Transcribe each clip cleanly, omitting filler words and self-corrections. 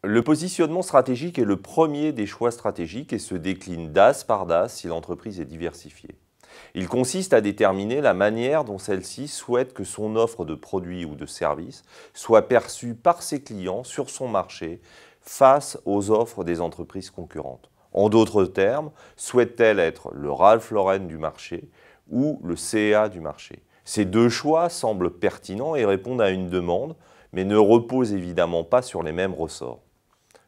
Le positionnement stratégique est le premier des choix stratégiques et se décline DAS par DAS si l'entreprise est diversifiée. Il consiste à déterminer la manière dont celle-ci souhaite que son offre de produits ou de services soit perçue par ses clients sur son marché face aux offres des entreprises concurrentes. En d'autres termes, souhaite-t-elle être le Ralph Lauren du marché ou le CA du marché? Ces deux choix semblent pertinents et répondent à une demande, mais ne reposent évidemment pas sur les mêmes ressorts.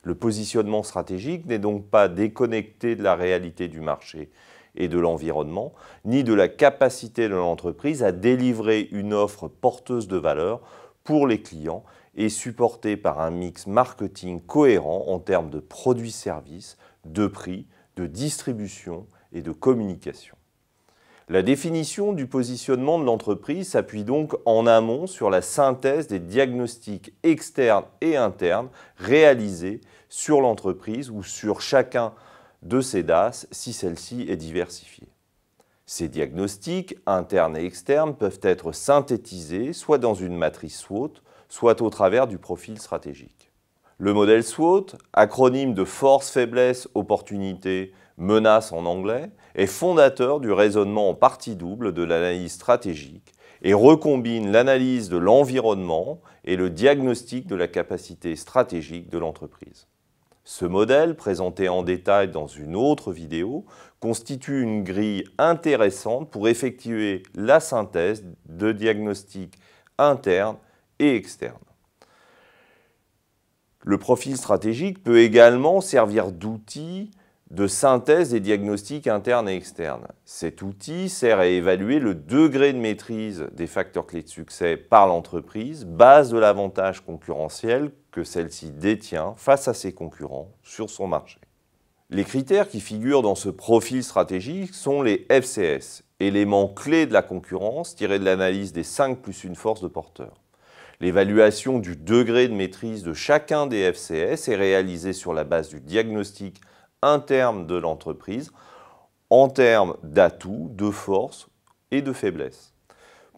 Le positionnement stratégique n'est donc pas déconnecté de la réalité du marché et de l'environnement, ni de la capacité de l'entreprise à délivrer une offre porteuse de valeur pour les clients et supportée par un mix marketing cohérent en termes de produits-services, de prix, de distribution et de communication. La définition du positionnement de l'entreprise s'appuie donc en amont sur la synthèse des diagnostics externes et internes réalisés sur l'entreprise ou sur chacun de ses DAS si celle-ci est diversifiée. Ces diagnostics, internes et externes, peuvent être synthétisés soit dans une matrice SWOT, soit au travers du profil stratégique. Le modèle SWOT, acronyme de force, faiblesse, opportunité, menace en anglais, est fondateur du raisonnement en partie double de l'analyse stratégique et recombine l'analyse de l'environnement et le diagnostic de la capacité stratégique de l'entreprise. Ce modèle, présenté en détail dans une autre vidéo, constitue une grille intéressante pour effectuer la synthèse de diagnostics internes et externes. Le profil stratégique peut également servir d'outil de synthèse des diagnostics internes et externes. Cet outil sert à évaluer le degré de maîtrise des facteurs clés de succès par l'entreprise, base de l'avantage concurrentiel que celle-ci détient face à ses concurrents sur son marché. Les critères qui figurent dans ce profil stratégique sont les FCS, éléments clés de la concurrence tirés de l'analyse des 5 plus une force de porteur. L'évaluation du degré de maîtrise de chacun des FCS est réalisée sur la base du diagnostic interne de l'entreprise en termes d'atouts, de forces et de faiblesses.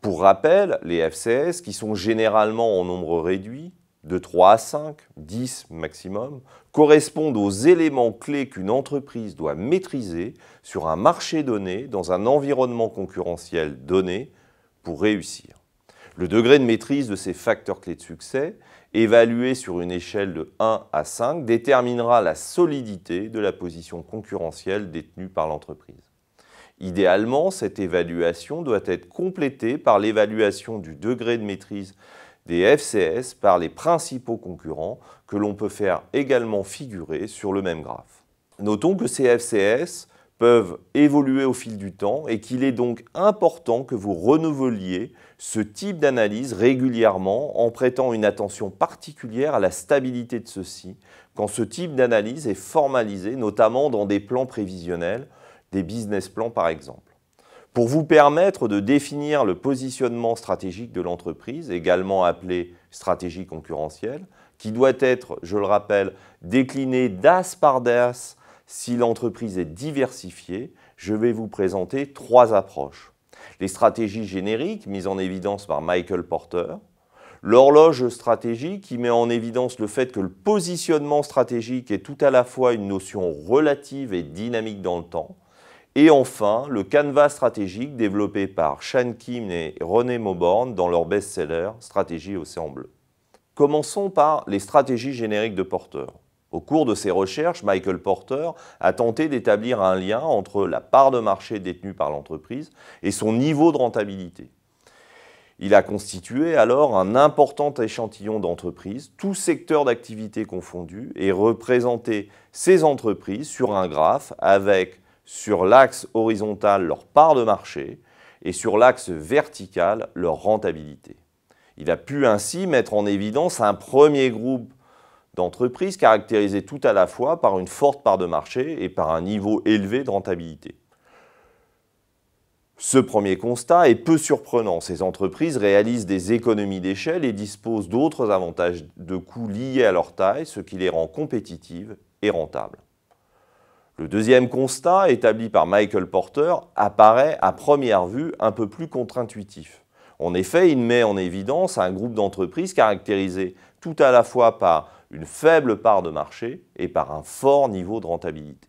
Pour rappel, les FCS, qui sont généralement en nombre réduit, de 3 à 5, 10 maximum, correspondent aux éléments clés qu'une entreprise doit maîtriser sur un marché donné, dans un environnement concurrentiel donné, pour réussir. Le degré de maîtrise de ces facteurs clés de succès, évalué sur une échelle de 1 à 5, déterminera la solidité de la position concurrentielle détenue par l'entreprise. Idéalement, cette évaluation doit être complétée par l'évaluation du degré de maîtrise des FCS par les principaux concurrents que l'on peut faire également figurer sur le même graphe. Notons que ces FCS peuvent évoluer au fil du temps et qu'il est donc important que vous renouveliez ce type d'analyse régulièrement en prêtant une attention particulière à la stabilité de ceux-ci quand ce type d'analyse est formalisé, notamment dans des plans prévisionnels, des business plans par exemple. Pour vous permettre de définir le positionnement stratégique de l'entreprise, également appelé stratégie concurrentielle, qui doit être, je le rappelle, décliné DAS par DAS si l'entreprise est diversifiée, je vais vous présenter 3 approches. Les stratégies génériques mises en évidence par Michael Porter, l'horloge stratégique qui met en évidence le fait que le positionnement stratégique est tout à la fois une notion relative et dynamique dans le temps, et enfin le canevas stratégique développé par Sean Kim et René Mauborgne dans leur best-seller Stratégie Océan Bleu. Commençons par les stratégies génériques de Porter. Au cours de ses recherches, Michael Porter a tenté d'établir un lien entre la part de marché détenue par l'entreprise et son niveau de rentabilité. Il a constitué alors un important échantillon d'entreprises, tous secteurs d'activité confondus, et représenté ces entreprises sur un graphe avec, sur l'axe horizontal, leur part de marché et sur l'axe vertical, leur rentabilité. Il a pu ainsi mettre en évidence un premier groupe d'entreprises caractérisées tout à la fois par une forte part de marché et par un niveau élevé de rentabilité. Ce premier constat est peu surprenant. Ces entreprises réalisent des économies d'échelle et disposent d'autres avantages de coûts liés à leur taille, ce qui les rend compétitives et rentables. Le deuxième constat, établi par Michael Porter, apparaît à première vue un peu plus contre-intuitif. En effet, il met en évidence un groupe d'entreprises caractérisées tout à la fois par une faible part de marché et par un fort niveau de rentabilité.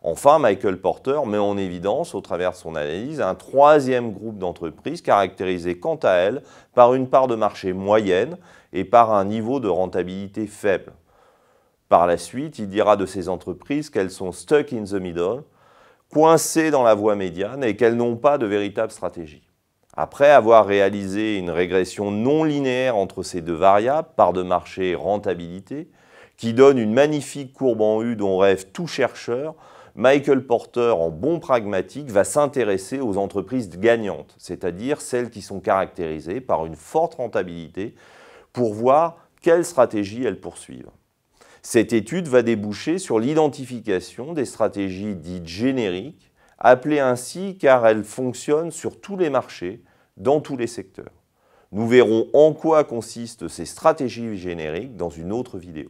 Enfin, Michael Porter met en évidence, au travers de son analyse, un troisième groupe d'entreprises caractérisé quant à elles par une part de marché moyenne et par un niveau de rentabilité faible. Par la suite, il dira de ces entreprises qu'elles sont « stuck in the middle », coincées dans la voie médiane et qu'elles n'ont pas de véritable stratégie. Après avoir réalisé une régression non linéaire entre ces deux variables, part de marché et rentabilité, qui donne une magnifique courbe en U dont rêve tout chercheur, Michael Porter, en bon pragmatique, va s'intéresser aux entreprises gagnantes, c'est-à-dire celles qui sont caractérisées par une forte rentabilité, pour voir quelle stratégie elles poursuivent. Cette étude va déboucher sur l'identification des stratégies dites génériques, appelées ainsi car elles fonctionnent sur tous les marchés, dans tous les secteurs. Nous verrons en quoi consistent ces stratégies génériques dans une autre vidéo.